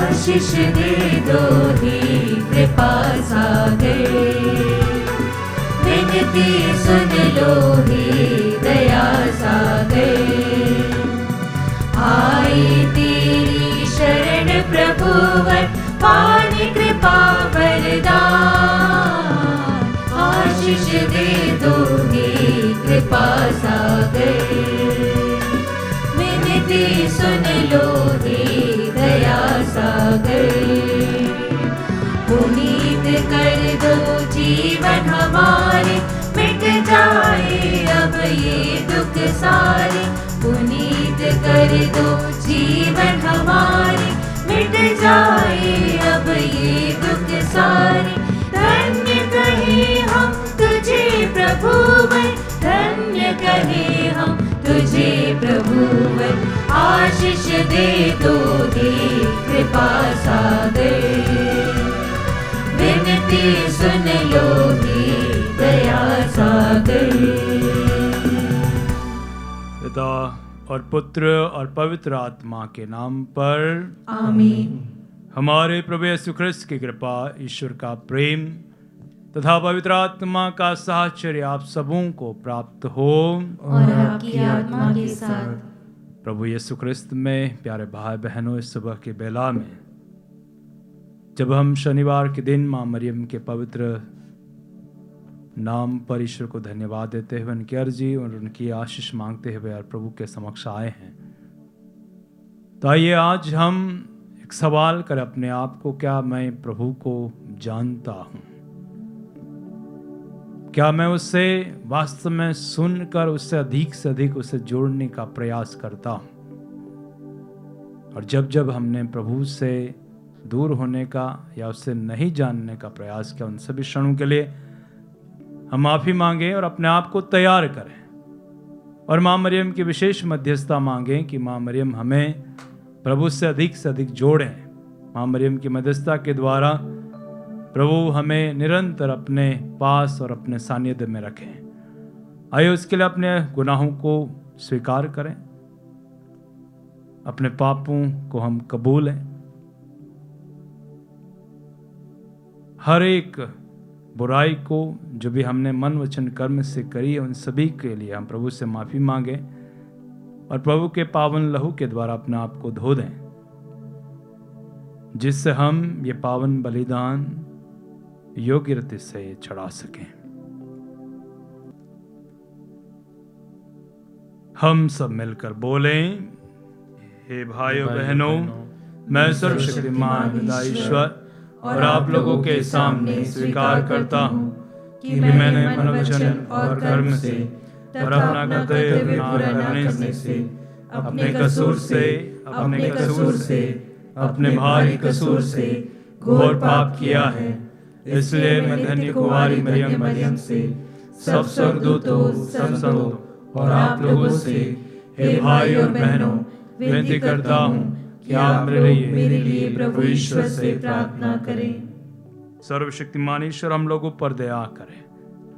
आशीष दे दो हे कृपा सागर, विनती सुन लो हे दया सागर। आई तेरी शरण प्रभुवर, पानी कृपा वरदान। आशीष दे दो हे कृपा सागर, विनती सुन लो हे दया सागर। पुनीत कर दो जीवन हमारे, मिट जाए अब ये दुख सारे। पुनीत कर दो जीवन हमारे, मिट जाए अब ये दुख सारे। धन्य कहे हम तुझे प्रभुवर, धन्य कहे हम तुझे प्रभुवर। आशीष दे दो हे कृपा सागर, विनती सुन लो हे दया सागर। पिता और पुत्र और पवित्र आत्मा के नाम पर आमीन। हमारे प्रभु यीशु ख्रिस्त की कृपा, ईश्वर का प्रेम तथा पवित्र आत्मा का साहचर्य आप सबों को प्राप्त हो और आपकी आत्मा के साथ। प्रभु यीशु ख्रिस्त में प्यारे भाई बहनों, इस सुबह की बेला में जब हम शनिवार के दिन माँ मरियम के पवित्र नाम पर ईश्वर को धन्यवाद देते हुए उनकी अर्जी और उनकी आशीष मांगते हुए और प्रभु के समक्ष आए हैं, तो आइए आज हम एक सवाल करें अपने आप को, क्या मैं प्रभु को जानता हूं? क्या मैं उससे वास्तव में सुनकर उससे अधिक उसे जोड़ने का प्रयास करता हूं? और जब जब हमने प्रभु से दूर होने का या उससे नहीं जानने का प्रयास किया, उन सभी क्षणों के लिए हम माफी मांगें और अपने आप को तैयार करें और माँ मरियम की विशेष मध्यस्थता मांगें कि माँ मरियम हमें प्रभु से अधिक जोड़ें। माँ मरियम की मध्यस्थता के द्वारा प्रभु हमें निरंतर अपने पास और अपने सानिध्य में रखें। आइए उसके लिए अपने गुनाहों को स्वीकार करें, अपने पापों को हम कबूलें। हर एक बुराई को जो भी हमने मन वचन कर्म से करी है, उन सभी के लिए हम प्रभु से माफी मांगें और प्रभु के पावन लहू के द्वारा अपने आप को धो दें, जिससे हम ये पावन बलिदान योग्य रीति से चढ़ा सकें। हम सब मिलकर बोलें, हे भाइयों बहनों, मैं सर्वशक्तिमान पिता ईश्वर और आप लोगों के सामने स्वीकार करता हूँ कि मैंने मन वचन और कर्म से और अपना कर्तव्य पूरा करने से अपने कसूर से अपने भारी कसूर से घोर पाप किया है। इसलिए मैं धन्य कुंवारी मरियम से, सब स्वर्गदूतों, सब संतों और आप लोगों से, हे भाई और बहनों, विनती करता हूँ कि आप मेरे लिए प्रभु ईश्वर से प्रार्थना करें। सर्वशक्तिमान ईश्वर हम लोगों पर दया करें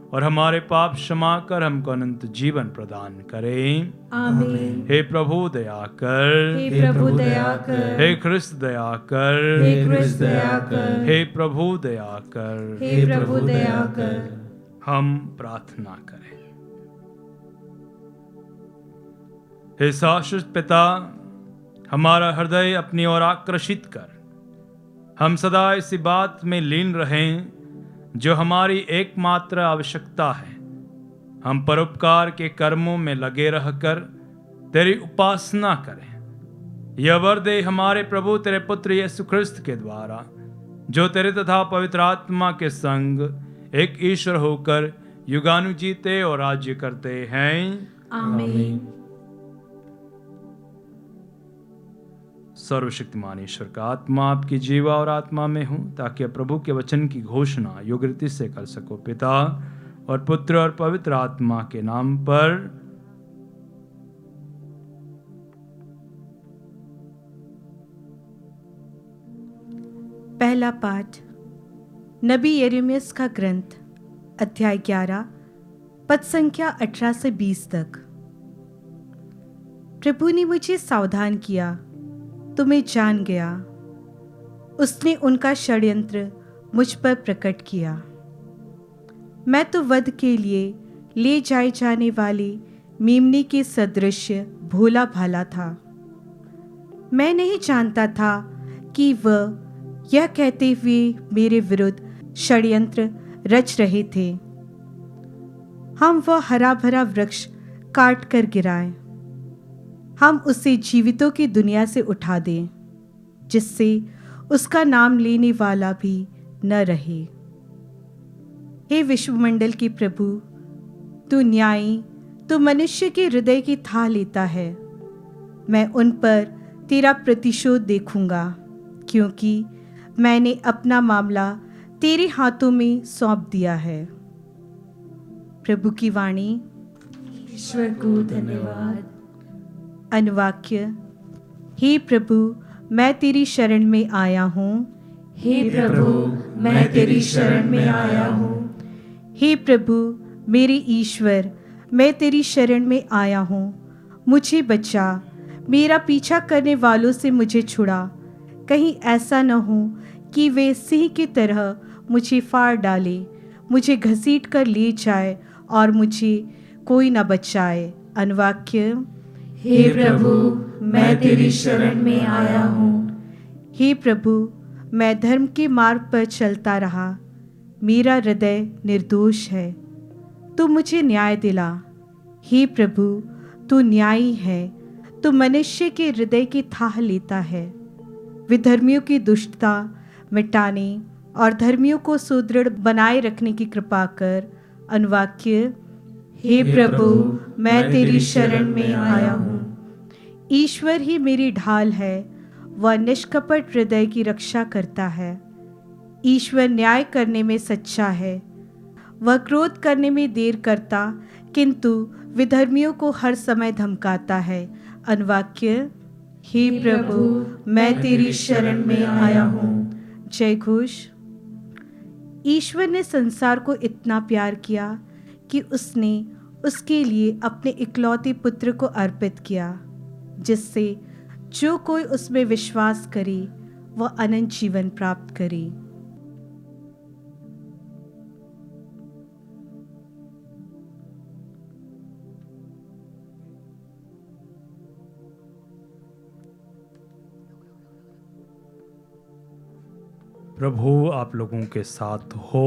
और हमारे पाप क्षमा कर हमको अनंत जीवन प्रदान करें। आमीन। हे प्रभु दया कर, हे प्रभु दया कर, हे ख्रिस्त दया कर, हे ख्रिस्त दया कर, हे प्रभु दया कर, हे प्रभु दया कर। हम प्रार्थना करें। हे शाश्वत पिता, हमारा हृदय अपनी ओर आकर्षित कर हम सदा इसी बात में लीन रहें जो हमारी एकमात्र आवश्यकता है। हम परोपकार के कर्मों में लगे रहकर तेरी उपासना करें। यह वर दे हमारे प्रभु तेरे पुत्र यीशु ख्रिस्त के द्वारा, जो तेरे तथा पवित्र आत्मा के संग एक ईश्वर होकर युगानु जीते और राज्य करते हैं। आमीन। सर्वशक्तिमान ईश्वर का आत्मा आपकी जीवा और आत्मा में हूं, ताकि प्रभु के वचन की घोषणा योग्य रीति से कर सको। पिता और पुत्र और पवित्र आत्मा के नाम पर पहला पाठ नबी यिर्मयाह का ग्रंथ, अध्याय 11, पद संख्या 18 से 20 तक। प्रभु ने मुझे सावधान किया तो मैं जान गया। उसने उनका षड्यंत्र मुझ पर प्रकट किया। मैं तो वध के लिए ले जाए जाने वाले मेमने के सदृश भोला भाला था। मैं नहीं जानता था कि वह यह कहते हुए मेरे विरुद्ध षड्यंत्र रच रहे थे। हम वह हरा भरा वृक्ष काट कर गिराएं, हम उसे जीवितों की दुनिया से उठा दें, जिससे उसका नाम लेने वाला भी न रहे। हे विश्वमंडल के प्रभु, तू न्यायी, तू मनुष्य के हृदय की थाह लेता है। मैं उन पर तेरा प्रतिशोध देखूंगा, क्योंकि मैंने अपना मामला तेरे हाथों में सौंप दिया है। प्रभु की वाणी। ईश्वर को धन्यवाद। अनुवाक्य। हे प्रभु, मैं तेरी शरण में आया हूँ। हे प्रभु, मैं तेरी शरण में आया हूँ। हे प्रभु मेरे ईश्वर, मैं तेरी शरण में आया हूँ। मुझे बचा, मेरा पीछा करने वालों से मुझे छुड़ा। कहीं ऐसा न हो कि वे सिंह की तरह मुझे फाड़ डाले, मुझे घसीट कर ले जाए और मुझे कोई न बचाए। अनुवाक्य। हे प्रभु, मैं तेरी शरण में आया हूँ। हे प्रभु, मैं धर्म के मार्ग पर चलता रहा, मेरा हृदय निर्दोष है। तू मुझे न्याय दिला। हे प्रभु, तू न्यायी है, तू मनुष्य के हृदय की थाह लेता है। विधर्मियों की दुष्टता मिटाने और धर्मियों को सुदृढ़ बनाए रखने की कृपा कर। अनुवाक्य। हे प्रभु, मैं तेरी शरण में आया हूँ। ईश्वर ही मेरी ढाल है, वह निष्कपट हृदय की रक्षा करता है। ईश्वर न्याय करने में सच्चा है, वह क्रोध करने में देर करता, किंतु विधर्मियों को हर समय धमकाता है। अनुवाक्य। हे प्रभु, मैं तेरी शरण में आया हूँ। जय घोष। ईश्वर ने संसार को इतना प्यार किया कि उसने उसके लिए अपने इकलौते पुत्र को अर्पित किया, जिससे जो कोई उसमें विश्वास करे वह अनंत जीवन प्राप्त करे। प्रभु आप लोगों के साथ हो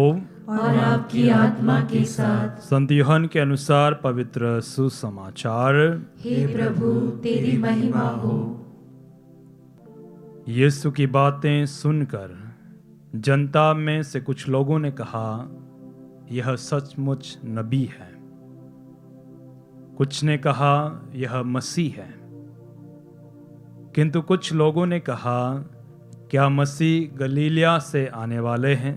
और आपकी आत्मा के साथ। संत यूहन्ना के अनुसार पवित्र सुसमाचार। हे प्रभु, तेरी महिमा हो। यीशु की बातें सुनकर जनता में से कुछ लोगों ने कहा, यह सचमुच नबी है। कुछ ने कहा, यह मसीह है। किंतु कुछ लोगों ने कहा, क्या मसीह गलीलिया से आने वाले हैं?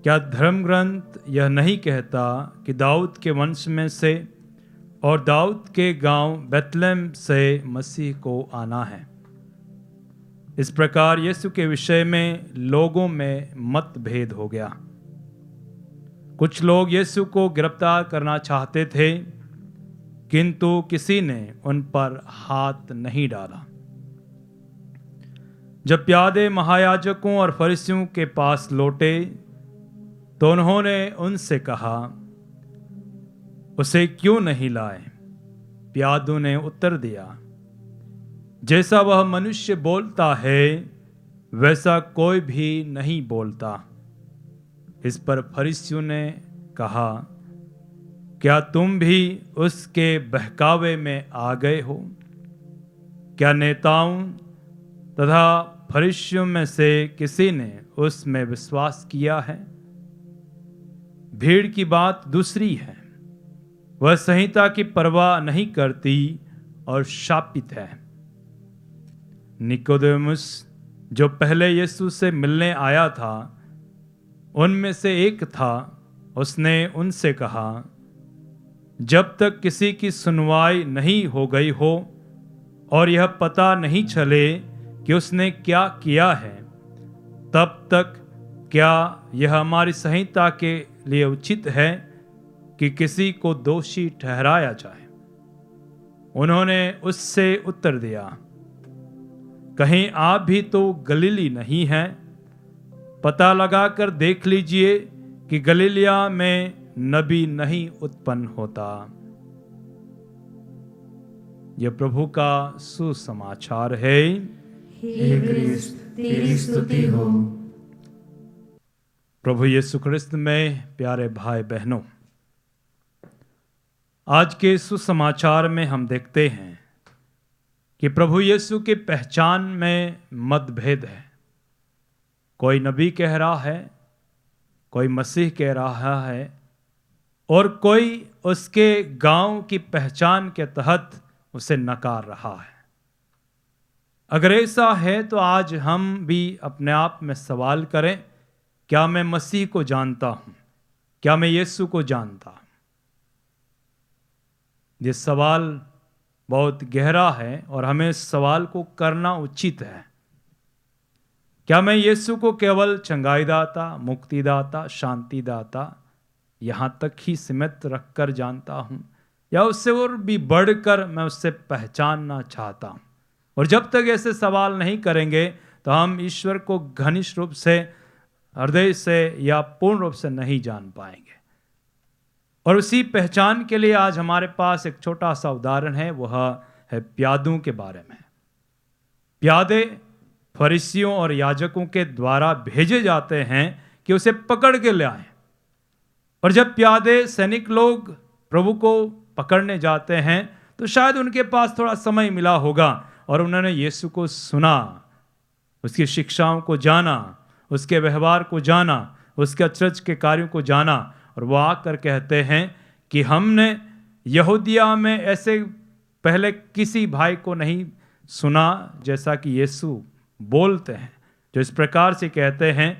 क्या धर्म ग्रंथ यह नहीं कहता कि दाऊद के वंश में से और दाऊद के गांव बेतलेहम से मसीह को आना है? इस प्रकार यीशु के विषय में लोगों में मतभेद हो गया। कुछ लोग यीशु को गिरफ्तार करना चाहते थे, किंतु किसी ने उन पर हाथ नहीं डाला। जब प्यादे महायाजकों और फरीसियों के पास लौटे तो उन्होंने उनसे कहा, उसे क्यों नहीं लाए? प्यादों ने उत्तर दिया, जैसा वह मनुष्य बोलता है वैसा कोई भी नहीं बोलता। इस पर फरीसियों ने कहा, क्या तुम भी उसके बहकावे में आ गए हो? क्या नेताओं तथा फरीसियों में से किसी ने उसमें विश्वास किया है? भीड़ की बात दूसरी है, वह संहिता की परवाह नहीं करती और शापित है। निकोदेमुस, जो पहले यीशु से मिलने आया था, उनमें से एक था। उसने उनसे कहा, जब तक किसी की सुनवाई नहीं हो गई हो और यह पता नहीं चले कि उसने क्या किया है, तब तक क्या यह हमारी संहिता के लिए उचित है कि किसी को दोषी ठहराया जाए? उन्होंने उससे उत्तर दिया, कहीं आप भी तो गलीली नहीं हैं? पता लगाकर देख लीजिए कि गलीलिया में नबी नहीं उत्पन्न होता। यह प्रभु का सुसमाचार है। हे क्रिस्त, तेरी स्तुति हो। प्रभु यीशु क्रिस्त में प्यारे भाई बहनों, आज के सुसमाचार में हम देखते हैं कि प्रभु यीशु की पहचान में मतभेद है। कोई नबी कह रहा है, कोई मसीह कह रहा है, और कोई उसके गांव की पहचान के तहत उसे नकार रहा है। अगर ऐसा है तो आज हम भी अपने आप में सवाल करें, क्या मैं मसीह को जानता हूं? क्या मैं यीशु को जानता हूं? ये सवाल बहुत गहरा है और हमें इस सवाल को करना उचित है। क्या मैं यीशु को केवल चंगाईदाता, मुक्तिदाता, शांतिदाता यहां तक ही सीमित रखकर जानता हूं, या उससे और भी बढ़कर मैं उससे पहचानना चाहता हूं? और जब तक ऐसे सवाल नहीं करेंगे तो हम ईश्वर को घनिष्ठ रूप से, हृदय से या पूर्ण रूप से नहीं जान पाएंगे। और उसी पहचान के लिए आज हमारे पास एक छोटा सा उदाहरण है, वह है प्यादों के बारे में। प्यादे फरीसियों और याजकों के द्वारा भेजे जाते हैं कि उसे पकड़ के ले आएं। और जब प्यादे सैनिक लोग प्रभु को पकड़ने जाते हैं तो शायद उनके पास थोड़ा समय मिला होगा और उन्होंने यीशु को सुना, उसकी शिक्षाओं को जाना, उसके व्यवहार को जाना, उसके अचरज के कार्यों को जाना, और वो आकर कहते हैं कि हमने यहूदिया में ऐसे पहले किसी भाई को नहीं सुना जैसा कि यीशु बोलते हैं, जो इस प्रकार से कहते हैं।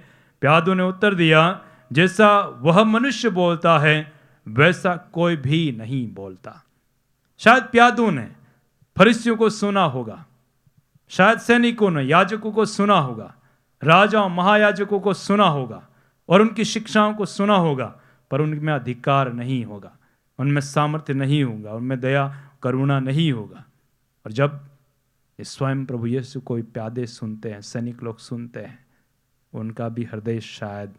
प्यादों ने उत्तर दिया, जैसा वह मनुष्य बोलता है वैसा कोई भी नहीं बोलता। शायद प्यादों ने फरीसियों को सुना होगा, शायद सैनिकों ने याजकों को सुना होगा, राजाओं महायाजकों को सुना होगा और उनकी शिक्षाओं को सुना होगा, पर उनमें अधिकार नहीं होगा, उनमें सामर्थ्य नहीं होगा, उनमें दया करुणा नहीं होगा। और जब स्वयं प्रभु यीशु को प्यादे सुनते हैं, सैनिक लोग सुनते हैं, उनका भी हृदय शायद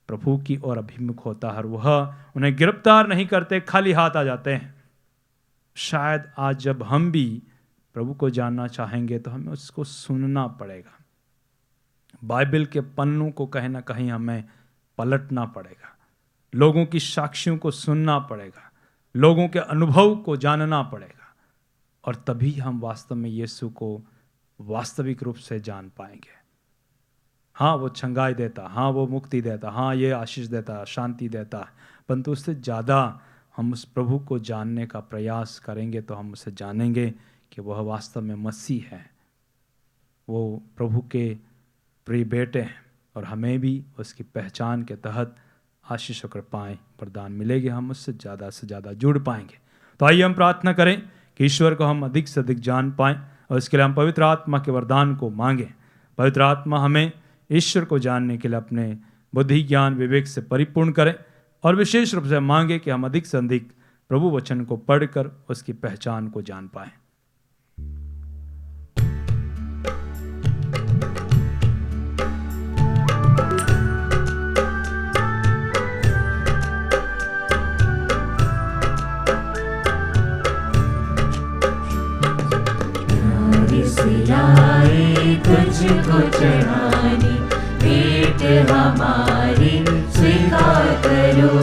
प्रभु की ओर अभिमुख होता है, वह उन्हें गिरफ्तार नहीं करते, खाली हाथ आ जाते हैं। शायद आज जब हम भी प्रभु को जानना चाहेंगे तो हमें उसको सुनना पड़ेगा। बाइबल के पन्नों को कहीं ना कहीं हमें पलटना पड़ेगा, लोगों की साक्ष्यों को सुनना पड़ेगा, लोगों के अनुभव को जानना पड़ेगा, और तभी हम वास्तव में यीशु को वास्तविक रूप से जान पाएंगे। हाँ, वो चंगाई देता, हाँ वो मुक्ति देता, हाँ ये आशीष देता, शांति देता, परंतु उससे ज़्यादा हम उस प्रभु को जानने का प्रयास करेंगे तो हम उसे जानेंगे कि वह वास्तव में मसीह है, वो प्रभु के प्रिय बेटे हैं, और हमें भी उसकी पहचान के तहत आशीष और कृपाएं प्रदान मिलेगी, हम उससे ज़्यादा जुड़ पाएंगे। तो आइए हम प्रार्थना करें कि ईश्वर को हम अधिक से अधिक जान पाएं, और इसके लिए हम पवित्र आत्मा के वरदान को मांगें। पवित्र आत्मा हमें ईश्वर को जानने के लिए अपने बुद्धि ज्ञान विवेक से परिपूर्ण करें, और विशेष रूप से मांगे कि हम अधिक से अधिक प्रभु वचन को पढ़कर उसकी पहचान को जान पाएं। तुझको चढ़ानी भेंट हमारी स्वीकार करो,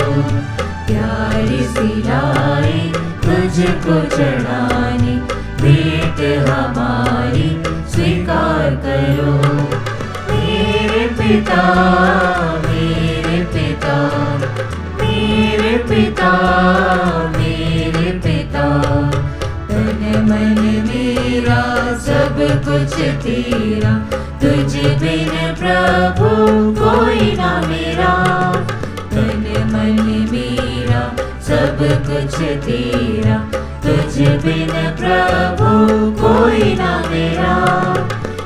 प्यारी सिलाई तुझको चढ़ानी भेंट हमारी स्वीकार करो। मेरे पिता मेरे पिता मेरे पिता मेरे पिता, तन मन मेरा सब कुछ तेरा, तुझ बिन प्रभु कोई ना मेरा। तन मन मेरा सब कुछ तेरा, तुझ बिन प्रभु कोई ना मेरा।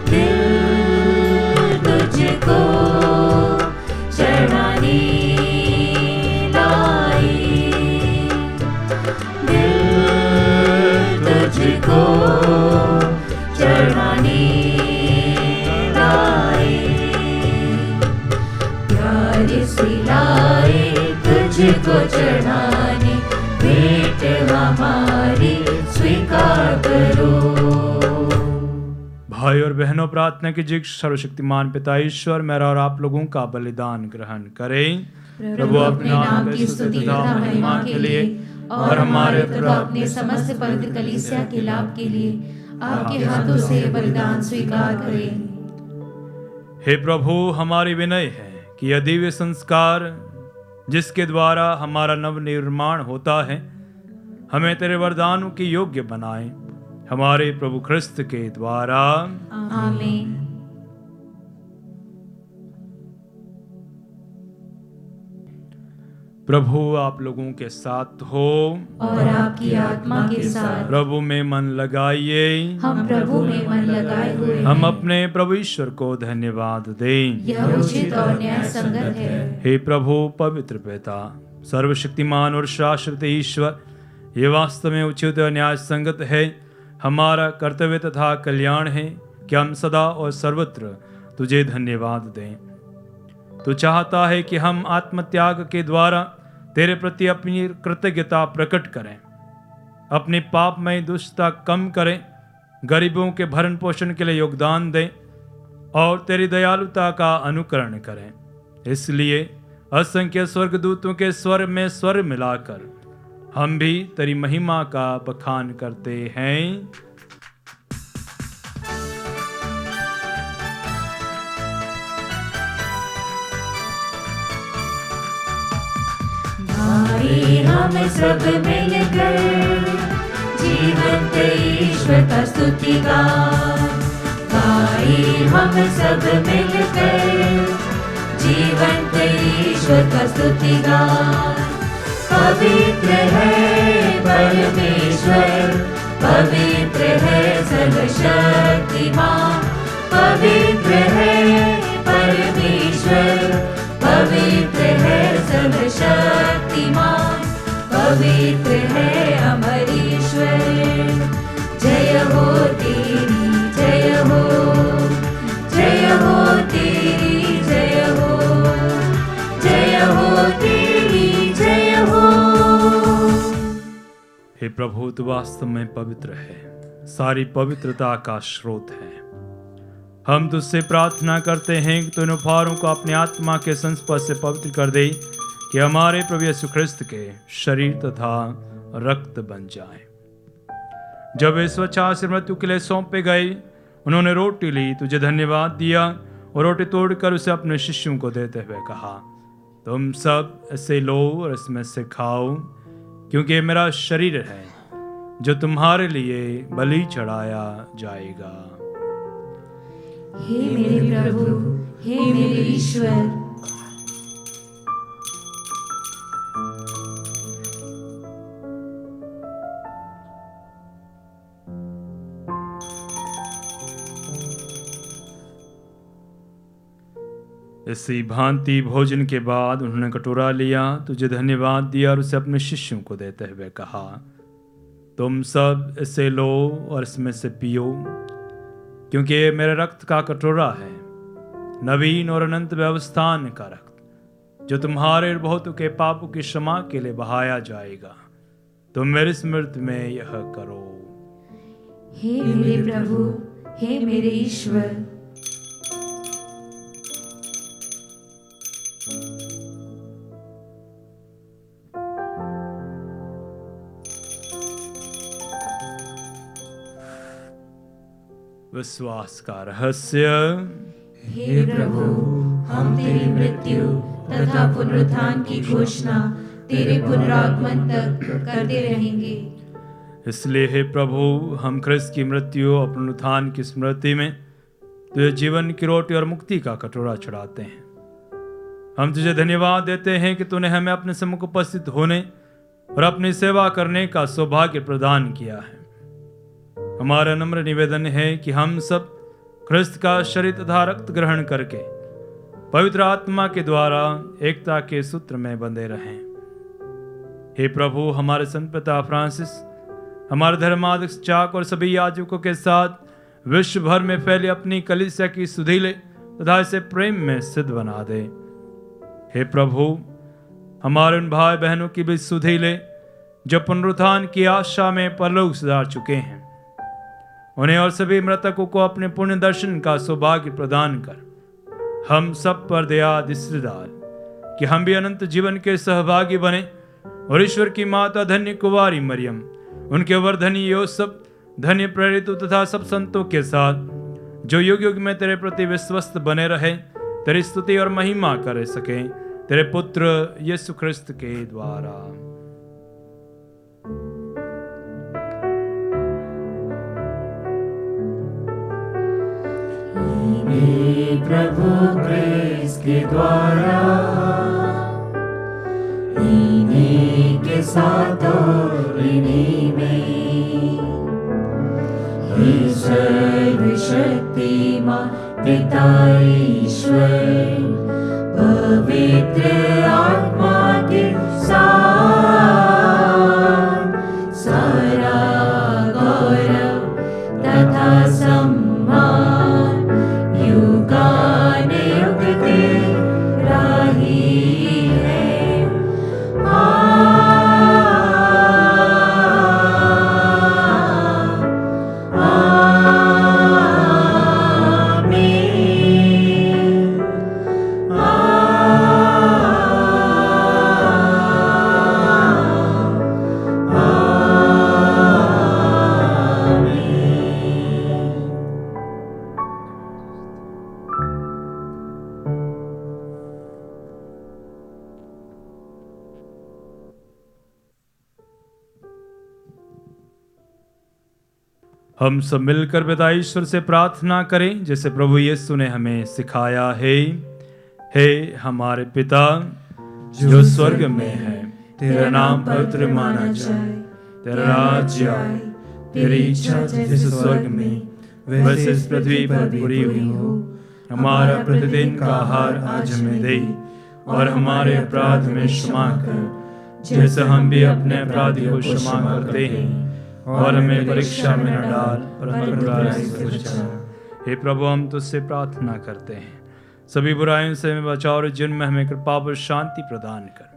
दिल तुझको चढ़ाने लाई, दिल तुझको चढ़ाने भाई और बहनों, प्रार्थना कीजिए कि सर्वशक्तिमान पिता ईश्वर मेरा और आप लोगों का बलिदान ग्रहण करें। प्रभु अपने नाम की स्तुति तथा महिमा के लिए और हमारे तथा अपने समस्त पवित्र कलीसिया के लाभ के लिए आपके हाथों से बलिदान स्वीकार करें। हे प्रभु, हमारी विनय है कि यह दिव्य संस्कार जिसके द्वारा हमारा नव निर्माण होता है हमें तेरे वरदानों की योग्य बनाए, हमारे प्रभु ख्रिस्त के द्वारा। आमीन। प्रभु आप लोगों के साथ हो और आपकी आत्मा के साथ। प्रभु में मन लगाइए। हम प्रभु में मन लगाए हुए हैं। हम अपने प्रभु ईश्वर को धन्यवाद दें। यह उचित और न्याय संगत है। हे प्रभु पवित्र पिता, सर्वशक्तिमान और शाश्वत ईश्वर, ये वास्तव में उचित और न्याय संगत है, हमारा कर्तव्य तथा कल्याण है कि हम सदा और सर्वत्र तुझे धन्यवाद दें। तू चाहता है कि हम आत्मत्याग के द्वारा तेरे प्रति अपनी कृतज्ञता प्रकट करें, अपनी पापमय दुष्टता कम करें, गरीबों के भरण पोषण के लिए योगदान दें और तेरी दयालुता का अनुकरण करें। इसलिए असंख्य स्वर्गदूतों के स्वर में स्वर मिलाकर हम भी तेरी महिमा का बखान करते हैं। भाई हम सब मिलकर जीवंत ईश्वर का स्तुति भाई हम सब मिलकर जीवंत ईश्वर का स्तुति पवित्र है परमेश्वर, पवित्र है सर्वशक्तिमान, पवित्र है परमेश्वर, पवित्र है सर्वशक्तिमान, पवित्र है अमर ईश्वर। जय हो तेरी, जय हो तेरी, जय हो तेरी, जय हो। हे प्रभु, तू वास्तव में पवित्र है, सारी पवित्रता का स्रोत है। हम तुझसे प्रार्थना करते हैं कि तू इन उपहारों को अपने आत्मा के संस्पर्श से पवित्र कर दे, कि हमारे प्रभु यीशु ख्रिस्त के शरीर तथा रक्त बन जाए। जब वे स्वच्छा से मृत्यु के लिए सौंपे गए, उन्होंने रोटी ली, तुझे धन्यवाद दिया और रोटी तोड़कर उसे अपने शिष्यों को देते हुए कहा, तुम सब इसे लो और इसमें से खाओ, क्योंकि ये मेरा शरीर है जो तुम्हारे लिए बलि चढ़ाया जाएगा। हे मेरे प्रभु, हे मेरे ईश्वर, इसी भांति भोजन के बाद उन्होंने कटोरा लिया, तुझे धन्यवाद दिया और उसे अपने शिष्यों को देते हुए कहा, तुम सब इसे लो और इसमें से पियो, क्योंकि ये मेरे रक्त का कटोरा है, नवीन और अनंत व्यवस्थान का रक्त, जो तुम्हारे और बहुतों के पापों की क्षमा के लिए बहाया जाएगा। तुम मेरी स्मृति में यह करो। हे मेरे प्रभु, हे मेरे ईश्वर। विश्वास का रहस्य। हे प्रभु, हम तेरी मृत्यु तथा पुनरुत्थान की घोषणा तेरे पुनरागमन तक करते रहेंगे। इसलिए हे प्रभु, हम ख्रिस्त की मृत्यु और पुनरुत्थान की स्मृति में तुझे जीवन की रोटी और मुक्ति का कटोरा चढ़ाते हैं। हम तुझे धन्यवाद देते हैं कि तूने हमें अपने सम्मुख उपस्थित होने और अपनी सेवा करने का सौभाग्य प्रदान किया है। हमारा नम्र निवेदन है कि हम सब ख्रिस्त का शरीर तथा रक्त ग्रहण करके पवित्र आत्मा के द्वारा एकता के सूत्र में बंधे रहें। हे प्रभु, हमारे संत पिता फ्रांसिस, हमारे धर्माध्यक्ष चाक और सभी याजकों के साथ विश्व भर में फैले अपनी कलीसिया की सुधीले तथा इसे प्रेम में सिद्ध बना दे। हे प्रभु, हमारे उन भाई बहनों की भी सुधीले जो पुनरुत्थान की आशा में परलोक सिधार चुके हैं, उन्हें और सभी मृतकों को अपने पुण्य दर्शन का सौभाग्य प्रदान कर। हम सब पर दया दृष्टि डाल कि हम भी अनंत जीवन के सहभागी बने और ईश्वर की माता धन्य कुंवारी मरियम, उनके वर्धनी योसेफ, धन्य प्रेरित तथा सब संतों के साथ जो युग युग में तेरे प्रति विश्वस्त बने रहे, तेरी स्तुति और महिमा कर सके, तेरे पुत्र यीशु ख्रिस्त के द्वारा। प्रभु क्रिस्त के द्वारा, इन्हीं के साथ और इन्हीं में सर्वशक्तिमान पिता ईश्वर पवित्र आत्मा के साथ सारा गौरव तथा सम्मान युगानुयुग तेरा ही है। हम सब मिलकर पिता ईश्वर से प्रार्थना करें जैसे प्रभु यीशु ने हमें सिखाया है। हे हमारे पिता जो स्वर्ग में है, तेरा नाम पवित्र माना जाए, तेरा राज्य आए, तेरी इच्छा जैसे स्वर्ग में वैसे इस पृथ्वी पर पूरी हुई हो। हमारा प्रतिदिन का आहार आज हमें दे और हमारे अपराध में क्षमा कर जैसे हम भी अपने अपराधी को क्षमा करते हैं, और हमें परीक्षा में न डाल परंतु बुराई से बचा। हे प्रभु, हम तुझसे प्रार्थना करते हैं, सभी बुराइयों से हमें बचाओ और जिनमें हमें कृपा और शांति प्रदान कर।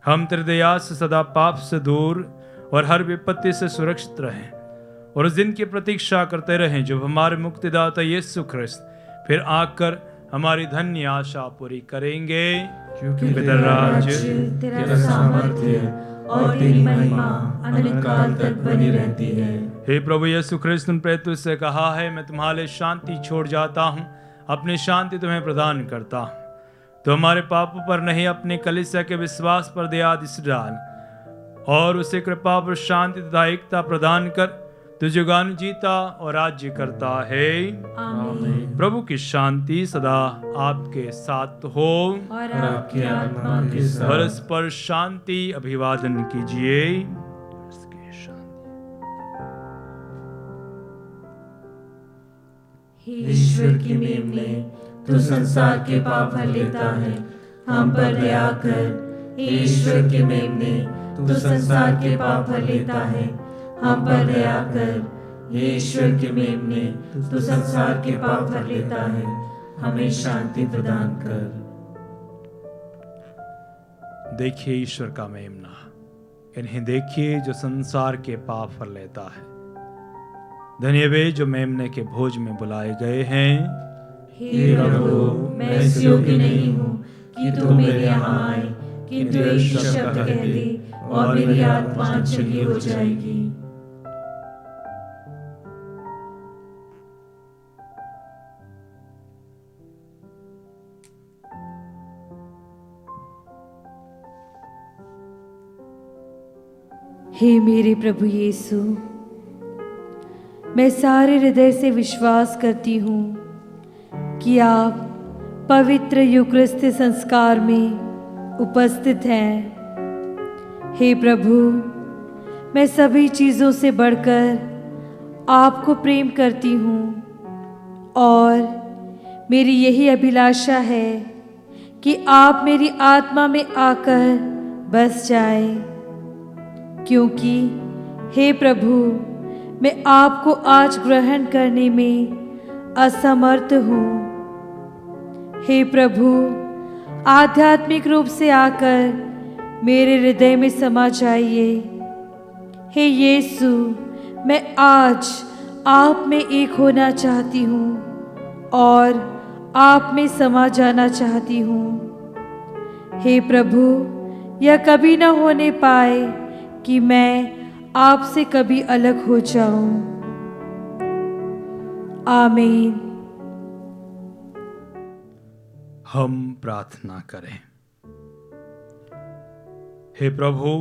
हम तेरे दया से सदा पाप से दूर और हर विपत्ति से सुरक्षित रहें और उस दिन की प्रतीक्षा करते रहें जब हमारे मुक्तिदाता यीशु ख्रिस्त फिर आकर हमारी धन्य आशा पूरी करेंगे। क्योंकि तेरा राज्य, तेरा सामर्थ्य और तेरी महिमा अनंत काल तक बनी रहती है। हे प्रभु यीशु ख्रिस्त, उन प्रेरितों से कहा है, मैं तुम्हारे शांति छोड़ जाता हूँ, अपनी शांति तुम्हें प्रदान करता हूँ। तो हमारे पापों पर नहीं, अपनी कलीसिया के विश्वास पर दया दृष्टि डाल और उसे कृपा और शांति तथा एकता प्रदान कर। तू जुगानु जीता और राज्य करता है। आमीन। प्रभु की शांति सदा आपके साथ हो और आपकी आत्मा के साथ। परस्पर शांति अभिवादन कीजिए। हे ईश्वर की मेमने, तू संसार के पाप हर लेता है, हम पर दया कर। हे ईश्वर की मेमने, तू संसार के पाप हर लेता है, हम पर दया कर। हे ईश्वर के मेमने, तू संसार के पाप हर लेता है, हमें शांति प्रदान कर। देखिए ईश्वर का मेमना, इन्हें देखिए जो संसार के पाप हर लेता है। धन्य वे जो मेमने के भोज में बुलाए गए हैं। हे प्रभु, मैं इस योग्य नहीं हूँ कि तू मेरे यहाँ आए, किंतु एक शब्द कह दे और मेरी आत्मा चंगी हो जाएगी। हे मेरे प्रभु यीशु, मैं सारे हृदय से विश्वास करती हूँ कि आप पवित्र यूकरिस्ती संस्कार में उपस्थित हैं। हे प्रभु, मैं सभी चीज़ों से बढ़कर आपको प्रेम करती हूँ और मेरी यही अभिलाषा है कि आप मेरी आत्मा में आकर बस जाएं, क्योंकि हे प्रभु, मैं आपको आज ग्रहण करने में असमर्थ हूँ। हे प्रभु, आध्यात्मिक रूप से आकर मेरे हृदय में समा जाइए। हे यीशु, मैं आज आप में एक होना चाहती हूँ और आप में समा जाना चाहती हूँ। हे प्रभु, यह कभी न होने पाए कि मैं आपसे कभी अलग हो जाऊं। आमीन। हम प्रार्थना करें। हे प्रभु,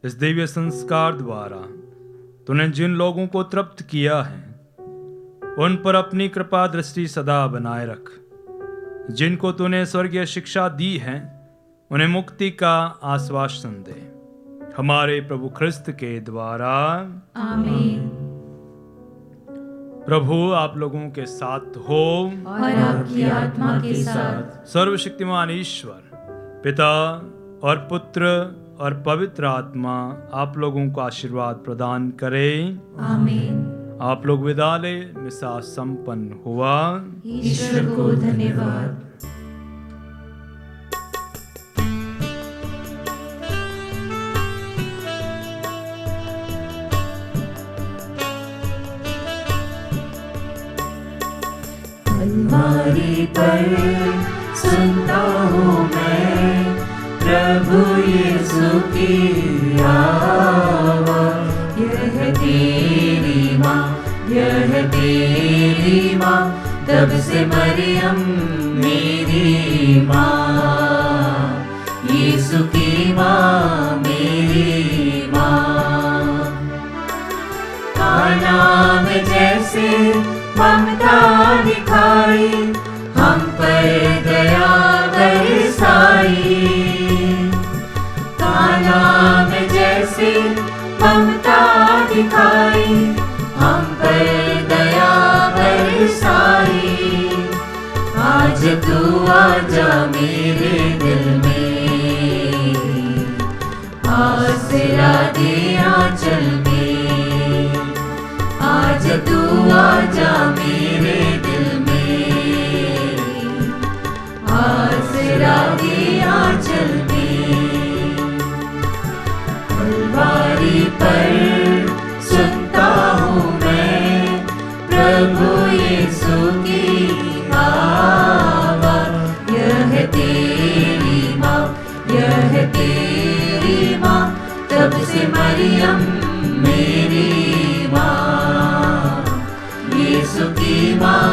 इस दिव्य संस्कार द्वारा तूने जिन लोगों को तृप्त किया है उन पर अपनी कृपा दृष्टि सदा बनाए रख। जिनको तूने स्वर्गीय शिक्षा दी है उन्हें मुक्ति का आश्वासन दे, हमारे प्रभु ख्रिस्त के द्वारा। आमीन। प्रभु आप लोगों के साथ हो और आपकी आत्मा के साथ। सर्वशक्तिमान ईश्वर पिता और पुत्र और पवित्र आत्मा आप लोगों को आशीर्वाद प्रदान करे। आमीन। आप लोग विद्यालय मिसा संपन्न हुआ। ईश्वर को धन्यवाद। अलमारी पर सुनता हूँ मैं प्रभु यीशु की आवाज़। यह तेरी माँ, यह तेरी माँ, तब से मरियम मेरी माँ। यीशु की माँ मेरी माँ। कान्हा में जैसे ममता दिखाई, हम पर दया बरसाई। कान्हा में जैसे ममता दिखाई, हम पर दया बरसाई। आज तू आजा मेरे दिल में, आसरा दे आंचल में। आज तू आजा मेरे दिल में, आसरा दे आंचल में। अलमारी पर सुनता हूँ मैं प्रभु यीशु की आवाज़। यह तेरी माँ, यह तेरी माँ, तब से मरियम मेरी माँ। यीशु की माँ